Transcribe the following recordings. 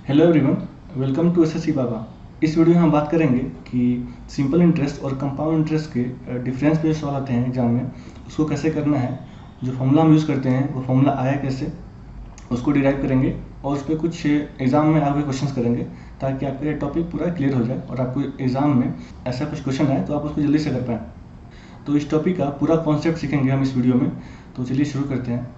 Hello everyone, welcome to SSC Baba. इस video में हम बात करेंगे कि सिंपल इंटरेस्ट और कंपाउंड इंटरेस्ट के डिफरेंस पे जो सवाल आते हैं एग्जाम में, उसको कैसे करना है, जो फॉर्मूला हम यूज़ करते हैं वो फॉर्मूला आया कैसे, उसको डिराइव करेंगे और उस पर कुछ एग्जाम में आगे क्वेश्चंस करेंगे ताकि आपका ये टॉपिक पूरा क्लियर हो जाए और आपको एग्जाम में ऐसा कुछ क्वेश्चन आए तो आप उसको जल्दी से कर पाएँ। तो इस टॉपिक का पूरा कॉन्सेप्ट सीखेंगे हम इस वीडियो में। तो चलिए शुरू करते हैं।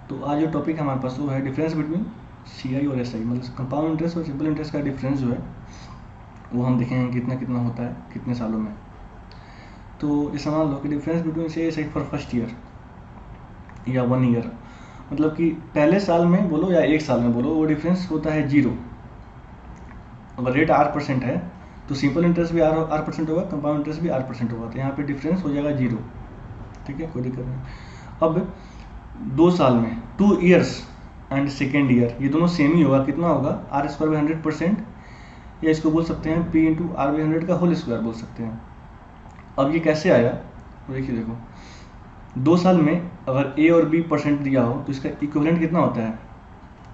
तो आज जो टॉपिक हमारे पास वो है डिफरेंस बिटवीन सीआई और एसआई, मतलब कंपाउंड इंटरेस्ट और सिंपल इंटरेस्ट का डिफरेंस जो है वो हम देखेंगे कितना कितना होता है कितने सालों में। तो जैसे मान लो कि डिफरेंस बिटवीन से एसआई फॉर फर्स्ट ईयर या 1 ईयर, मतलब कि पहले साल में बोलो या एक साल में बोलो, वो डिफरेंस होता है 0। अगर रेट 8% है तो सिंपल इंटरेस्ट भी 8% होगा, कंपाउंड इंटरेस्ट भी 8% होगा, तो यहाँ पे डिफरेंस हो जाएगा 0। ठीक है, कोई दिक्कत नहीं। अब 2 साल में 2 ईयर्स एंड सेकेंड ईयर, ये दोनों सेम ही होगा। कितना होगा? आर स्क्वायर बाई 100%, या इसको बोल सकते हैं पी इंटू आर बाई 100 का होल स्क्वायर बोल सकते हैं। अब ये कैसे आया? देखिए, देखो 2 साल में अगर ए और बी परसेंट दिया हो तो इसका इक्विवेलेंट कितना होता है?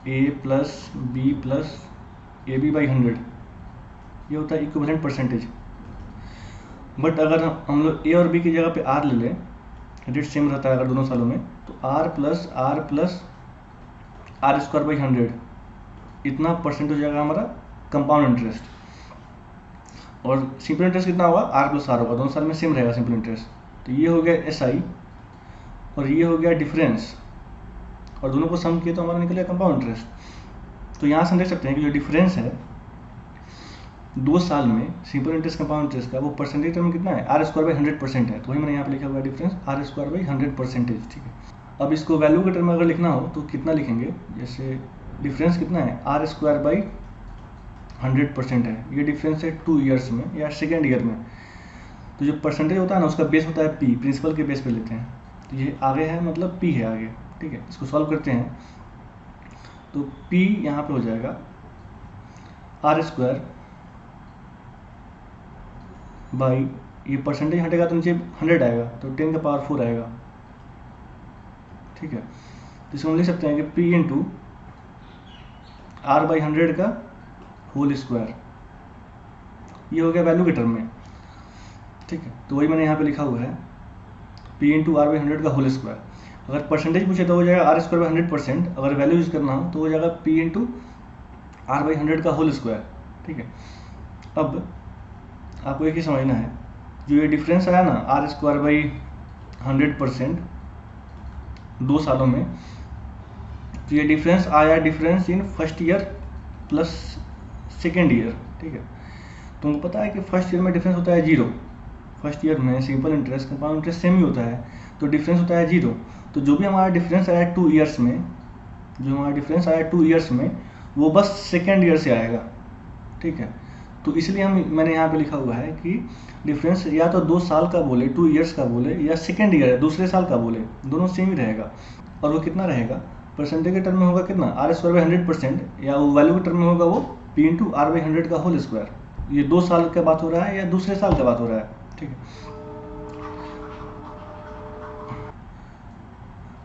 A plus B plus A B by 100, ये होता है इक्विवेलेंट परसेंटेज। बट अगर हम लोग ए और बी की जगह पे आर ले लें, रेट सेम रहता है अगर दोनों सालों में, तो R plus R square by 100, इतना परसेंट हो जाएगा हमारा कंपाउंड इंटरेस्ट। और सिंपल इंटरेस्ट कितना होगा? आर प्लस आर होगा, दोनों साल में सेम रहेगा सिंपल इंटरेस्ट। तो ये हो गया एस आई और ये हो गया डिफरेंस, और दोनों को सम किए तो हमारा निकल गया कंपाउंड इंटरेस्ट। तो यहाँ से हम देख सकते हैं कि जो डिफरेंस है 2 साल में सिंपल इंटरेस्ट कंपाउंड इंटरेस्ट का, वो परसेंटेज टर्म कितना है? आर स्क्वायर बाई 100% है। तो वही मैंने यहाँ पे लिखा हुआ है डिफरेंस आर स्क्वायर बाई 100%। ठीक है, अब इसको वैल्यू के टर्म में अगर लिखना हो तो कितना लिखेंगे? जैसे डिफरेंस कितना है? आर स्क्वायर बाई 100% है। ये डिफरेंस है 2 ईयर्स में या सेकेंड ईयर में। तो जो परसेंटेज होता है ना, उसका बेस होता है पी, प्रिंसिपल के बेस पे लेते हैं। तो ये आगे है, मतलब पी है आगे। ठीक है, इसको सॉल्व करते हैं तो पी यहाँ पे हो जाएगा आर स्क्वायर बाई, ये परसेंटेज हटेगा तो नीचे 100 आएगा, तो 10 का पावर 4 आएगा। ठीक है, तो इसको हम लिख सकते हैं कि पी इंटू आर बाई 100 का होल स्क्वायर, ये हो गया वैल्यू के टर्म में। ठीक है, तो वही मैंने यहाँ पे लिखा हुआ है पी इंटू आर बाई 100 का होल स्क्वायर। अगर परसेंटेज पूछे तो हो जाएगा आर स्क्वायर बाई 100%, अगर वैल्यू यूज करना हो तो हो जाएगा पी इंटू आर बाई 100 का होल स्क्वायर। ठीक है, अब आपको एक ही समझना है, जो ये डिफरेंस आया ना आर स्क्वायर बाई 100% 2 सालों में, तो ये डिफरेंस आया difference in first year plus second year. ठीक है, तुमको पता है कि फर्स्ट ईयर में डिफरेंस होता है 0। फर्स्ट ईयर में simple interest compound interest same ही होता है, तो डिफरेंस होता है 0। तो जो भी हमारा डिफरेंस आया 2 ईयर्स में, जो हमारा डिफरेंस आया 2 ईयर्स में, वो बस सेकेंड ईयर से आएगा। ठीक है, तो इसलिए मैंने यहाँ पे लिखा हुआ है कि डिफरेंस या तो 2 साल का बोले, 2 ईयर्स का बोले, या सेकेंड ईयर दूसरे साल का बोले, दोनों सेम ही रहेगा। और वो कितना रहेगा? परसेंटेज के टर्म में होगा कितना? आर स्क्वायर बाई 100%, या वो वैल्यू के टर्म में होगा वो पी इंटू आर बाई 100 का होल स्क्वायर। ये 2 साल का बात हो रहा है या दूसरे साल का बात हो रहा है। ठीक है,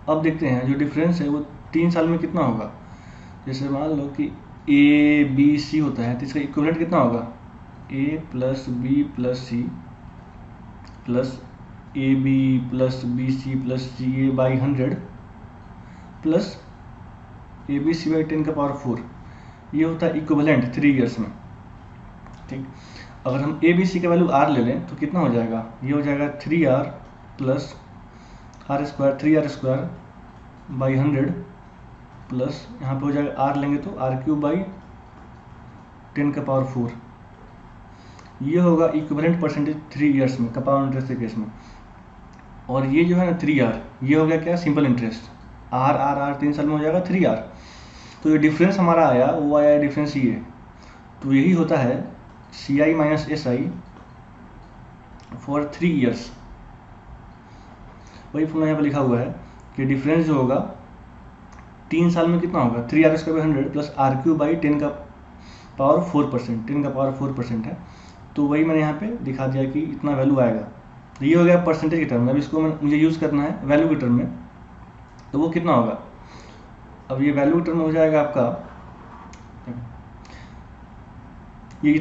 अब देखते हैं जो डिफरेंस है वो 3 साल में कितना होगा। जैसे मान लो कि ए बी सी होता है, तो इसका इक्विवेलेंट कितना होगा? A plus B plus C plus A B plus B C plus C A by 100 plus A B C by 10 का पावर 4, ये होता है इक्विवेलेंट 3 ईयर्स में। ठीक, अगर हम ए बी सी का वैल्यू आर ले लें तो कितना हो जाएगा? ये हो जाएगा 3r plus R square, 3r square by 100 plus यहाँ पे हो जाएगा आर लेंगे तो आर क्यूब बाई 10 का पावर 4। ये होगा इक्विवेलेंट परसेंटेज 3 ईयर्स में कंपाउंड इंटरेस्ट के केस में। और ये जो है ना 3r, ये हो गया क्या? Simple interest. R R R 3 साल में हो जाएगा 3r। तो ये डिफरेंस हमारा आया, वो आया डिफरेंस ये। तो यही होता है C I minus S I for 3 years. वही फॉर्मूला यहाँ पर लिखा हुआ है कि डिफरेंस जो होगा 3 साल में कितना होगा? 3r square by 100 plus R cube by 10 का पावर 4%, 10 का पावर 4% है। तो वही मैंने यहाँ पे दिखा दिया कि इतना वैल्यू आएगा। तो ये हो गया परसेंटेज के टर्म में। अब इसको मुझे यूज़ करना है वैल्यू के टर्म में, तो वो कितना होगा? अब ये वैल्यू के टर्म में हो जाएगा आपका ये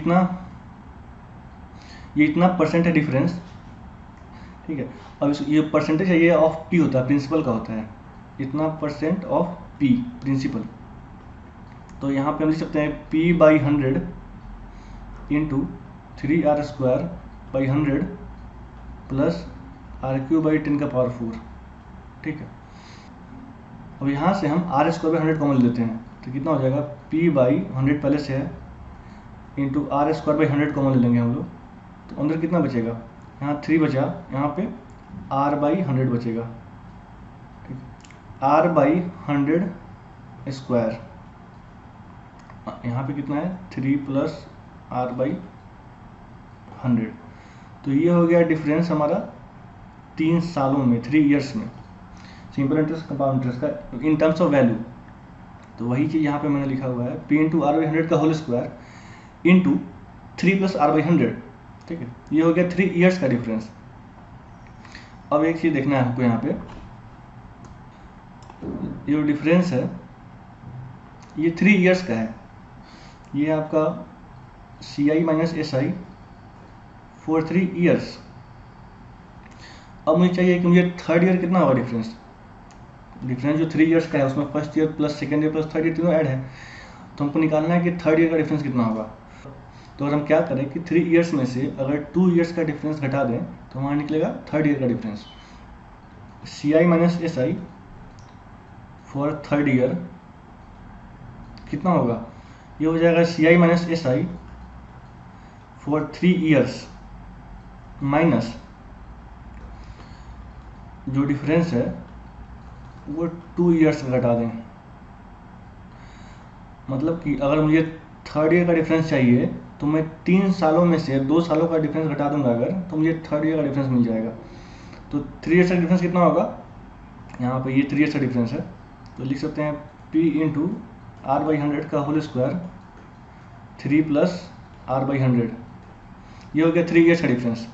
इतना परसेंट है डिफरेंस, ठीक है। अब ये परसेंटेज है, ये ऑफ पी होता है, प्रिंसिपल का होता है, इतना परसेंट ऑफ पी प्रिंसिपल। तो यहाँ पे हम लिख सकते हैं P by 100 into 3r² by 100 plus r³ by 10⁴, ठीक है। अब यहाँ से हम r² बाई 100 कॉमन लेते हैं, तो कितना हो जाएगा? p बाई 100 पहले से है इंटू r² बाई 100 कॉमन ले लेंगे हम लोग, तो अंदर कितना बचेगा? यहाँ 3 बचा, यहाँ पे r बाई 100 बचेगा, ठीक। r बाई 100 स्क्वायर, यहाँ पे कितना है? 3 प्लस r बाई 100। तो ये हो गया डिफरेंस हमारा 3 सालों में, 3 इयर्स में, सिंपल इंटरेस्ट कंपाउंड इंटरेस्ट का इन टर्म्स ऑफ वैल्यू। तो वही चीज़ यहाँ पे मैंने लिखा हुआ है, p इंटू r बाई 100 का whole square into 3 plus r by 100, ठीक है। ये हो गया 3 इयर्स का डिफरेंस। अब एक चीज़ देखना है आपको, यहाँ पे ये जो डिफरेंस है ये 3 इयर्स का है। ये आपका CI minus SI for 3 years. अब मुझे चाहिए कि मुझे थर्ड ईयर कितना होगा डिफरेंस। डिफरेंस जो 3 इयर्स का है उसमें first year plus second year plus third year तीनों ऐड है, तो हमको निकालना है कि थर्ड ईयर का डिफरेंस कितना होगा। तो अगर हम क्या करें कि 3 इयर्स में से अगर 2 इयर्स का डिफरेंस घटा दें तो हमारा निकलेगा थर्ड ईयर का difference. CI minus SI for third year कितना होगा? ये हो जाएगा CI minus SI for 3 years minus जो डिफरेंस है वो 2 इयर्स का घटा दें। मतलब कि अगर मुझे थर्ड ईयर का डिफरेंस चाहिए तो मैं 3 सालों में से 2 सालों का डिफरेंस घटा दूंगा अगर, तो मुझे थर्ड ईयर का डिफरेंस मिल जाएगा। तो 3 इयर्स का डिफरेंस कितना होगा? यहाँ पे ये 3 इयर्स का डिफरेंस है, तो लिख सकते हैं p इंटू r बाई 100 का whole square 3 plus r by 100। ये हो गया 3 इयर्स का डिफरेंस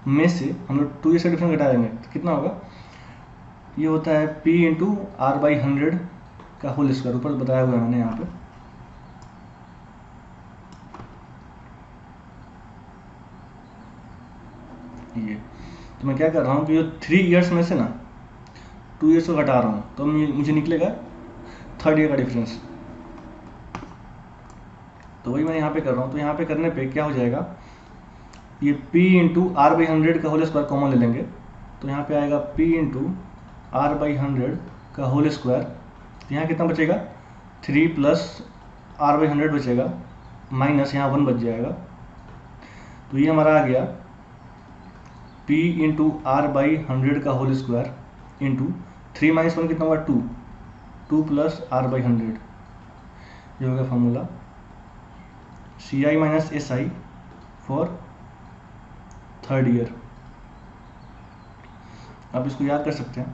में से हम लोग 2 इयर्स का डिफरेंस घटा देंगे तो कितना होगा? ये होता है p इंटू r बाई 100 का होल स्क्वायर, ऊपर बताया हुआ है मैंने यहाँ पे। ये तो मैं क्या कर रहा हूँ कि जो 3 इयर्स में से ना 2 इयर्स को घटा रहा हूँ, तो मुझे निकलेगा थर्ड ईयर का डिफरेंस। तो वही मैं यहाँ पे कर रहा हूँ। तो यहाँ पे करने पे क्या हो जाएगा, ये p इंटू r बाई 100 का होल स्क्वायर कॉमन ले लेंगे, तो यहाँ पे आएगा p इंटू r बाई 100 का होल स्क्वायर। तो यहाँ कितना बचेगा? 3 प्लस r बाई 100 बचेगा, माइनस यहाँ 1 बच जाएगा। तो ये हमारा आ गया p इंटू r बाई 100 का होल स्क्वायर इंटू 3 माइनस 1 कितना होगा? 2 प्लस r बाई 100। ये होगा formula CI minus SI for third year. आप इसको याद कर सकते हैं,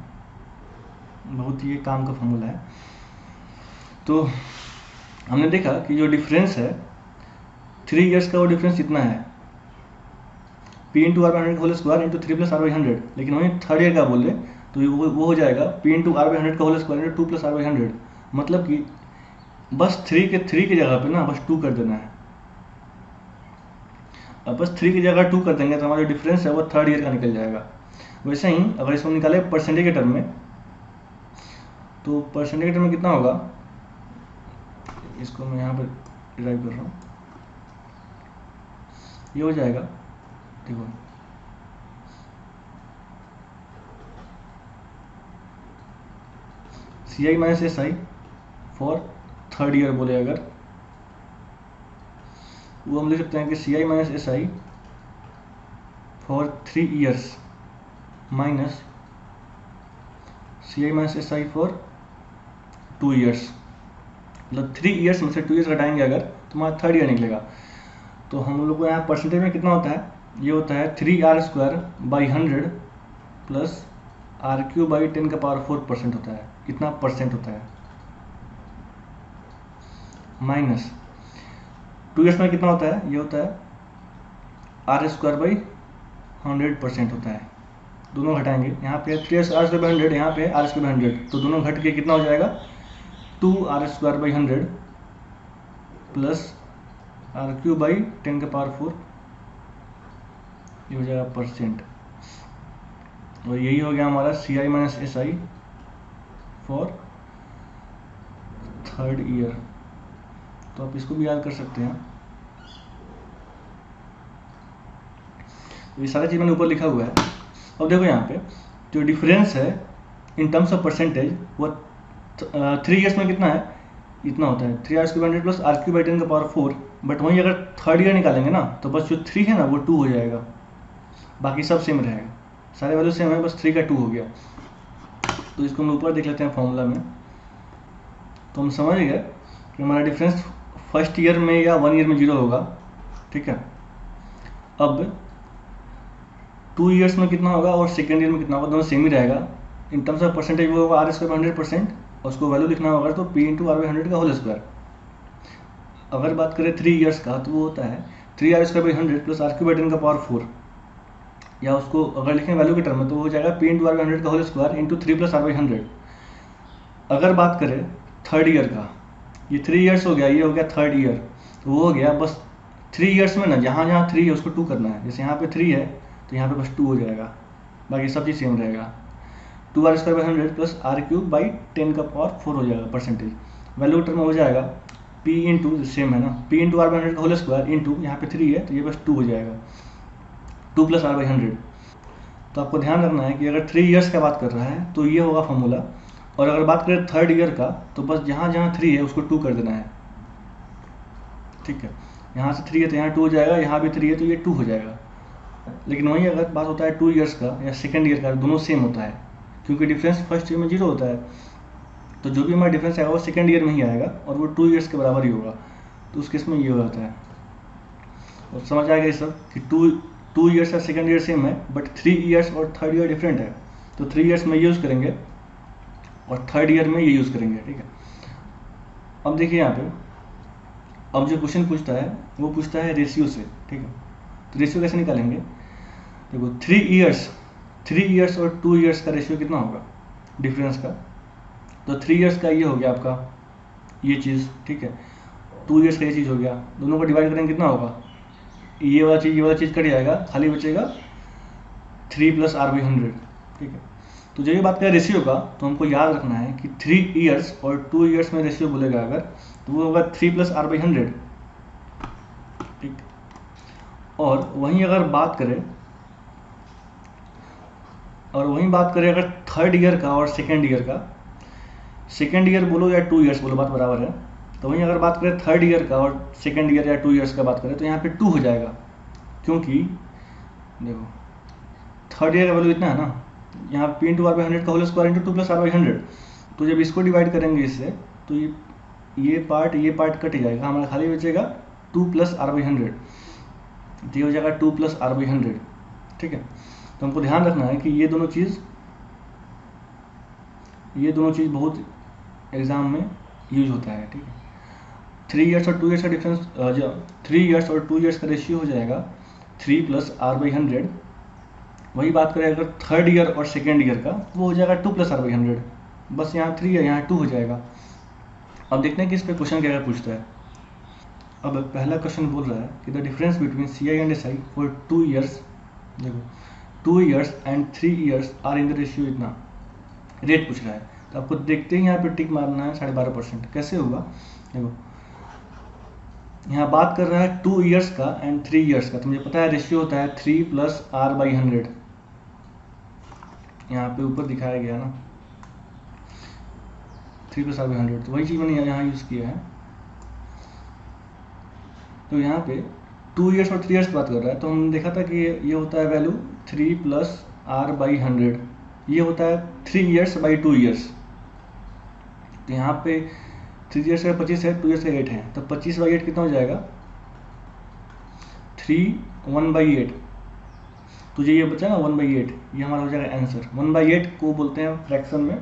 बहुत ही काम का फॉर्मूला है। तो हमने देखा कि जो डिफरेंस है 3 इयर्स का, वो डिफरेंस इतना है p into r by 100 whole square into 3 plus r by 100। लेकिन वहीं थर्ड ईयर का बोल रहे तो वो हो जाएगा p इंटू r बाई 100 का whole square into 2 plus r by 100। मतलब कि बस 3 के जगह पे ना बस 2 कर देना है। अब बस 3 की जगह 2 कर देंगे तो हमारा जो डिफरेंस है वो थर्ड ईयर का निकल जाएगा। वैसे ही अगर इसको निकाले परसेंटेज के टर्म में, तो परसेंटेज के टर्म में कितना होगा, इसको मैं यहाँ पर डिराइव कर रहा हूँ। ये हो जाएगा, देखो CI minus SI for third year बोले अगर, वो हम लिख सकते हैं कि CI minus SI for 3 years minus CI minus SI for 2 years. मतलब 3 इयर्स में से 2 इयर्स घटाएंगे अगर तो हमारा थर्ड ईयर निकलेगा। तो हम लोग को यहाँ परसेंटेज में कितना होता है, ये होता है 3r² by 100 plus r³ by 10⁴% होता है, इतना परसेंट होता है, माइनस 2 इयर्स में कितना होता है, ये होता है r² बाई 100% होता है। दोनों घटाएंगे, यहाँ पे 3r²/100, यहाँ पे r²/100, तो दोनों घट के कितना हो जाएगा 2r²/100 प्लस r³/10⁴, ये हो जाएगा परसेंट। और यही हो गया हमारा CI - SI for third year. तो आप इसको भी याद कर सकते हैं। ये सारा चीज़ मैंने ऊपर लिखा हुआ है। अब देखो यहाँ पे जो डिफरेंस है इन टर्म्स ऑफ परसेंटेज वो 3 ईयर्स में कितना है, इतना होता है 3r² प्लस r³/10⁴। बट वहीं अगर थर्ड ईयर निकालेंगे ना तो बस जो 3 है ना वो 2 हो जाएगा, बाकी सब सेम रहेगा, सारे वैल्यू सेम है, बस 3 का 2 हो गया। तो इसको हम ऊपर देख लेते हैं फॉर्मूला में। तो हम समझ गए कि हमारा डिफरेंस फर्स्ट ईयर में या 1 ईयर में 0 होगा, ठीक है। अब 2 ईयर्स में कितना होगा और सेकेंड ईयर में कितना होगा, दोनों सेम ही रहेगा। इन टर्म्स ऑफ परसेंटेज वो होगा r²/100%, और उसको वैल्यू लिखना होगा तो p × r/100 का होल स्क्वायर। अगर बात करें 3 ईयर्स का तो वो होता है 3r² प्लस r³/10⁴, या उसको अगर लिखें वैल्यू के टर्म में तो वो हो जाएगा p × r/100 का whole square into 3 plus r/100। अगर बात करें थर्ड ईयर का, ये 3 ईयर्स हो गया, ये हो गया थर्ड ईयर, तो वो हो गया बस 3 ईयर्स में ना जहाँ जहाँ 3 है उसको 2 करना है। जैसे यहाँ पे 3 है तो यहाँ पे बस 2 हो जाएगा, बाकी सब चीज़ सेम रहेगा। 2r² प्लस r³/10⁴ हो जाएगा परसेंटेज। वैल्यू टर्म हो जाएगा p इंटू, सेम है ना, p × r/100 का होल स्क्वायर इंटू यहाँ पे 3 है तो ये बस 2 हो जाएगा, 2 प्लस r/100। तो आपको ध्यान रखना है कि अगर 3 ईयर्स का बात कर रहा है तो ये होगा फॉर्मूला, और अगर बात करें थर्ड ईयर का तो बस जहाँ जहाँ 3 है उसको 2 कर देना है, ठीक है। यहाँ से 3 है तो यहाँ 2 हो जाएगा, यहाँ भी 3 है तो ये 2 हो जाएगा। लेकिन वहीं अगर बात होता है 2 ईयर्स का या सेकेंड ईयर का, दोनों सेम होता है, क्योंकि डिफरेंस फर्स्ट ईयर में 0 होता है, तो जो भी हमारा डिफरेंस आएगा वो सेकेंड ईयर में ही आएगा और वो 2 ईयर्स के बराबर ही होगा। तो उस केस में ये होता है। और समझ आएगा ये सब कि 2 ईयर्स या सेकेंड ईयर सेम है, बट 3 ईयर्स और थर्ड ईयर डिफरेंट है। तो 3 ईयर्स में यूज़ करेंगे और थर्ड ईयर में ये यूज़ करेंगे, ठीक है। अब देखिए यहाँ पे, अब जो क्वेश्चन पूछता है वो पूछता है रेशियो से, ठीक है। तो रेशियो कैसे निकालेंगे, देखो 3 ईयर्स और 2 ईयर्स का रेशियो कितना होगा डिफरेंस का। तो 3 ईयर्स का ये हो गया आपका ये चीज़, ठीक है। 2 ईयर्स का ये चीज़ हो गया, दोनों को डिवाइड करेंगे कितना होगा, ये वाला चीज़ कट जाएगा, खाली बचेगा 3 प्लस r/100, ठीक है। तो जब ये बात करें रेशियो का तो हमको याद रखना है कि 3 ईयर्स और 2 ईयर्स में रेशियो बोलेगा अगर तो वो होगा 3 प्लस r/100, ठीक। और वहीं अगर बात करें अगर थर्ड ईयर का और सेकेंड ईयर का, सेकेंड ईयर बोलो या 2 ईयर्स बोलो बात बराबर है। तो वहीं अगर बात करें थर्ड ईयर का और सेकेंड ईयर या 2 ईयर्स का बात करें तो यहाँ पे 2 हो जाएगा, क्योंकि देखो थर्ड ईयर का वैल्यू इतना है ना, यहाँ p × r/100 का whole square into 2 plus r/100। तो जब इसको डिवाइड करेंगे इससे तो ये पार्ट कट जाएगा, हमारा खाली बचेगा 2 प्लस r/100, तो ये हो जाएगा 2 प्लस r/100, ठीक है। तो हमको ध्यान रखना है कि ये दोनों चीज़ बहुत एग्ज़ाम में यूज होता है, ठीक है। 3 ईयर्स और 2 ईयर्स का डिफरेंस, 3 ईयर्स और 2 ईयर्स का रेशियो हो जाएगा 3 प्लस r/100। वही बात करें अगर थर्ड ईयर और सेकेंड ईयर का वो हो जाएगा 2 प्लस r/100, बस यहाँ 3 है यहाँ 2 हो जाएगा। अब देखते हैं कि इस पर क्वेश्चन क्या पूछता है। अब पहला क्वेश्चन बोल रहा है कि the difference between CI and SI for 2 years, देखो 2 years and 3 years are in the ratio इतना, रेट पूछ रहा है। तो आपको देखते ही यहाँ पे टिक मारना है 12.5%। कैसे होगा, देखो यहाँ बात कर रहा है 2 ईयर्स का एंड 3 ईयर्स का, तो मुझे पता है रेशियो होता है 3 प्लस r/100, यहाँ पे ऊपर दिखाया गया ना 3 प्लस r/100, तो वही चीज़ मैंने यहाँ यूज़ किया है। तो यहाँ पे 2 ईयर्स और 3 ईयर्स की बात कर रहा है, तो हमने देखा था कि ये होता है वैल्यू 3 प्लस r/100, ये होता है 3 ईयर्स बाई 2 ईयर्स। तो यहाँ पे 3 ईयर्स का 25 है, 2 ईयर्स का 8 है, तो 25/8 कितना हो जाएगा 1/8। तो ये बचा ना 1/8, ये हमारा हो जाएगा आंसर। 1/8 को बोलते हैं फ्रैक्शन में,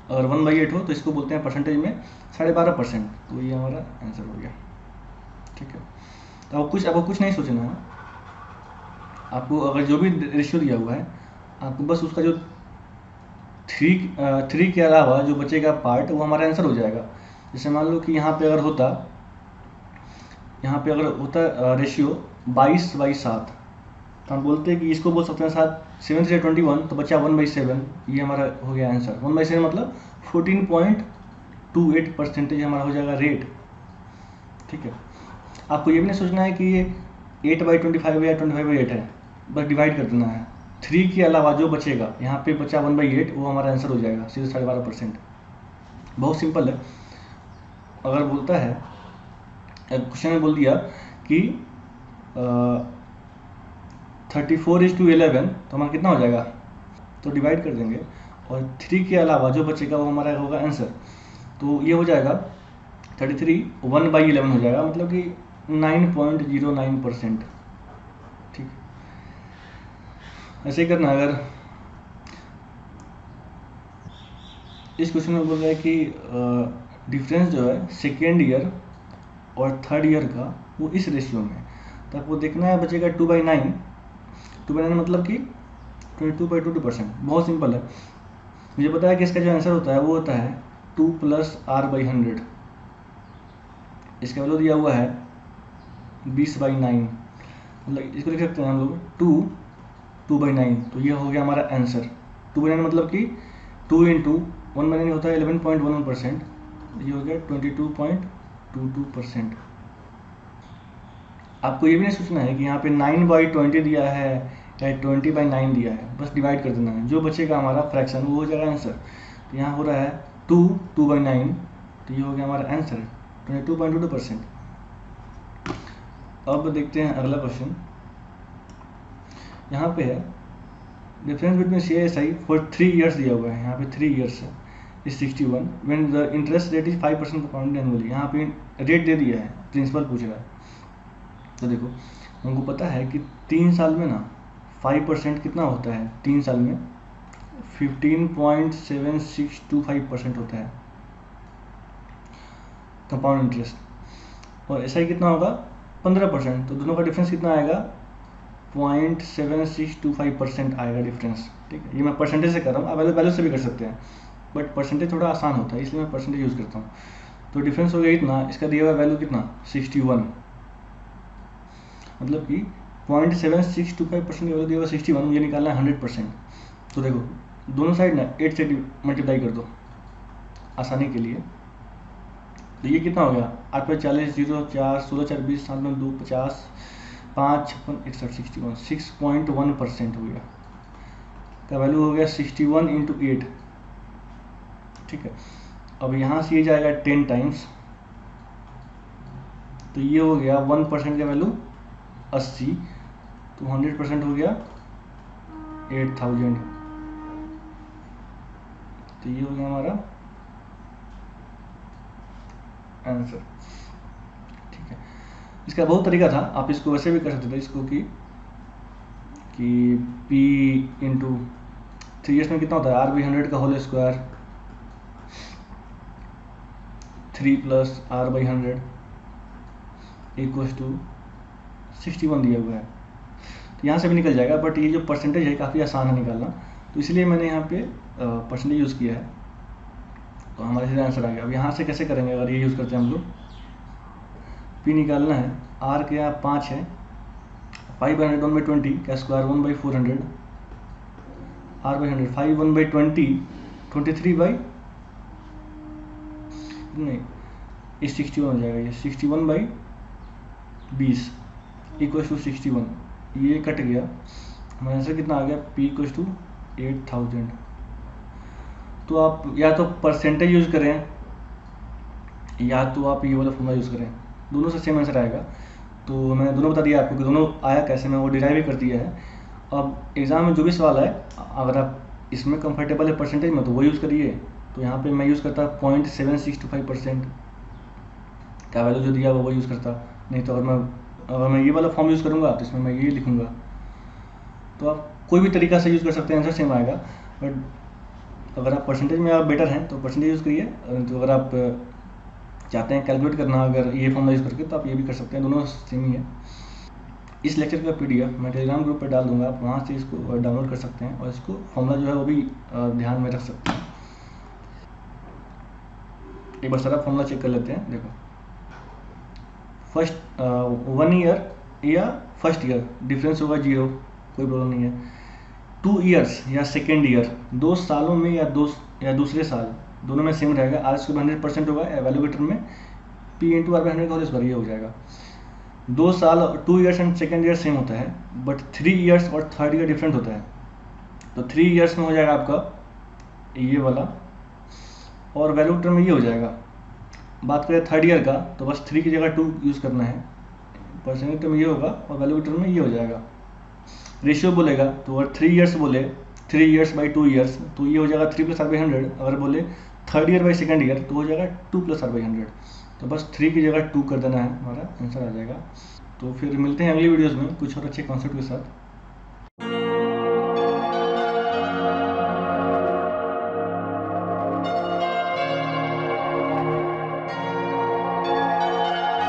अगर 1/8 हो तो इसको बोलते हैं परसेंटेज में 12.5%। तो ये हमारा आंसर हो गया, ठीक है। तो आपको कुछ नहीं सोचना है, आपको अगर जो भी रेशियो दिया हुआ है, आपको बस उसका जो थ्री के अलावा जो बचेगा पार्ट, वो हमारा आंसर हो जाएगा। जैसे मान लो कि यहाँ पे अगर होता रेशियो 22/7, तो हम बोलते हैं कि इसको बोल सकते हैं 7 से 21, तो बचा 1/7। ये हमारा हो गया आंसर। 1/7 मतलब 14.28% हमारा हो जाएगा रेट। ठीक है, आपको ये भी नहीं सोचना है कि ये 8/25 या 25/8 है, बस डिवाइड कर देना है। 3 के अलावा जो बचेगा, यहाँ पे बचा 1/8, वो हमारा आंसर हो जाएगा सीधे 12.5%। बहुत सिंपल है। अगर बोलता है क्वेश्चन में बोल दिया कि 34:11, तो हमारा कितना हो जाएगा, तो डिवाइड कर देंगे, और 3 के अलावा जो बचेगा वो हमारा होगा आंसर। तो ये हो जाएगा 33 1/11 हो जाएगा, मतलब कि 9.09%। ठीक, ऐसे ही करना। अगर इस क्वेश्चन में बोल रहा है कि डिफरेंस जो है सेकेंड ईयर और थर्ड ईयर का, वो इस रेशियो में, तो आपको देखना है बचेगा 2/9। 2/9 मतलब कि 22.22%। बहुत सिंपल है। मुझे पता है कि इसका जो आंसर होता है वो होता है 2 + R/100। इसका वैल्यू दिया हुआ है 20/9, मतलब इसको लिख सकते हैं हम लोग 2/9। तो ये हो गया हमारा आंसर। 2/9 मतलब कि 2 × 1/9 होता है 11.11%, ये हो गया 22.22%। आपको ये भी नहीं सोचना है कि यहाँ पे 9/20 दिया है या 20/9 दिया है, बस डिवाइड कर देना है। जो बचेगा हमारा फ्रैक्शन, वो हो जाएगा आंसर। तो यहाँ हो रहा है 2/9, तो ये हो गया हमारा आंसर 22.22%। अब देखते हैं अगला क्वेश्चन। यहाँ पे है difference between CISI for 3 years दिया हुआ है। यहाँ पे 3 ईयर्स है, is 61 when the interest rate is 5% compound annually. यहाँ पे रेट दे दिया है, प्रिंसिपल पूछ रहा है। तो देखो, हमको पता है कि 3 साल में ना 5% कितना होता है, 3 साल में 15.7625% होता है कंपाउंड इंटरेस्ट, और ऐसा ही कितना होगा 15%। तो दोनों का डिफरेंस कितना आएगा, 0.7625% आएगा डिफरेंस। ठीक है, ये मैं परसेंटेज से कर रहा हूँ, आप वैल्यू से भी कर सकते हैं, बट परसेंटेज थोड़ा आसान होता है, इसलिए मैं परसेंटेज यूज़ करता हूँ। तो डिफरेंस हो गया इतना, इसका दिया हुआ वैल्यू कितना 61, मतलब कि 0.7625% वैल्यू दिया हुआ 61, मुझे निकालना है 100%। तो देखो, दोनों साइड ना 8 से मल्टीप्लाई कर दो आसानी के लिए। तो ये कितना हो गया, 8 × 40 0 4 16 4 20 7 9 2 50 5 56 61 61 6.1% हो गया। का वैल्यू हो गया 61 × 8। ठीक है, अब यहाँ से ये जाएगा 10 टाइम्स, तो ये हो गया 1% का वैल्यू 80, तो 100% हो गया 8000। तो ये हो गया हमारा आंसर। ठीक है, इसका बहुत तरीका था, आप इसको वैसे भी कर सकते थे, इसको कि P × 3 ईयर्स में कितना होता है, R/100 का होल स्क्वायर 3 + R/100 = 61 दिया हुआ है। तो यहाँ से भी निकल जाएगा, बट ये जो परसेंटेज है काफ़ी आसान है निकालना, तो इसलिए मैंने यहाँ पे परसेंटेज यूज़ किया है, तो हमारे सीधा आंसर आ गया। अब यहाँ से कैसे करेंगे, अगर ये यूज़ करते हैं हम लोग, P निकालना है, R के यहाँ 5 है, 5/100 1/20 का स्क्वायर 1/400, R/100 5 1/20 23 नहीं, ये 61 हो जाएगा, ये 61/20 = 61। ये कट गया, हमारा आंसर कितना आ गया, P = 8000। तो आप या तो परसेंटेज यूज़ करें, या तो आप ये वाला फॉर्मूला यूज़ करें, दोनों से सेम आंसर आएगा। तो मैंने दोनों बता दिया आपको कि दोनों आया कैसे, मैं वो डिराइव भी कर दिया है। अब एग्ज़ाम में जो भी सवाल है, अगर आप इसमें कंफर्टेबल है परसेंटेज में, तो वो यूज़ करिए। तो यहाँ पे मैं यूज़ करता 0.7625% का वैल्यू जो दिया वो यूज़ करता। नहीं तो अगर मैं ये वाला फॉर्म यूज़ करूँगा, तो इसमें मैं ये लिखूँगा। तो आप कोई भी तरीका से यूज़ कर सकते हैं, आंसर सेम आएगा। बट अगर आप परसेंटेज में आप बेटर हैं तो परसेंटेज यूज़ करिए, तो अगर आप चाहते हैं कैलकुलेट करना अगर ये फॉर्मूला यूज़ करके, तो आप ये भी कर सकते हैं, दोनों सेम ही है। इस लेक्चर का PDF मैं टेलीग्राम ग्रुप पर डाल दूंगा, आप वहाँ से इसको डाउनलोड कर सकते हैं और इसको फॉर्मूला जो है वो भी ध्यान में रख सकते हैं। एक बार सारा फॉर्मूला चेक कर लेते हैं। देखो, फर्स्ट 1 ईयर या फर्स्ट ईयर डिफरेंस होगा 0, कोई प्रॉब्लम नहीं है। 2 ईयर्स या सेकेंड ईयर, 2 सालों में या दूसरे साल, दोनों में सेम रहेगा। R स्क्वायर 100% होगा एवेल्यूएटर में, P इंटू R बाई 100 का होल स्क्वायर, ये हो जाएगा। 2 साल 2 years and second year same होता है, बट 3 ईयर्स और थर्ड ईयर डिफरेंट होता है। तो 3 ईयर्स में हो जाएगा आपका ये वाला, और वैल्यूएटर में ये हो जाएगा। बात करें थर्ड ईयर का, तो बस 3 की जगह 2 यूज़ करना है, परसेंटेज में ये होगा और वैल्यूएटर में ये हो जाएगा। रेशियो बोलेगा तो अगर 3 ईयर्स बोले 3 ईयर्स बाई 2 ईयर्स, तो ये हो जाएगा 3 + R बाई 100। अगर बोले third year by second year, तो हो जाएगा 2 + R बाई 100। तो बस 3 की जगह 2 कर देना है, हमारा आंसर आ जाएगा। तो फिर मिलते हैं अगली वीडियोज़ में कुछ और अच्छे कॉन्सेप्ट के साथ।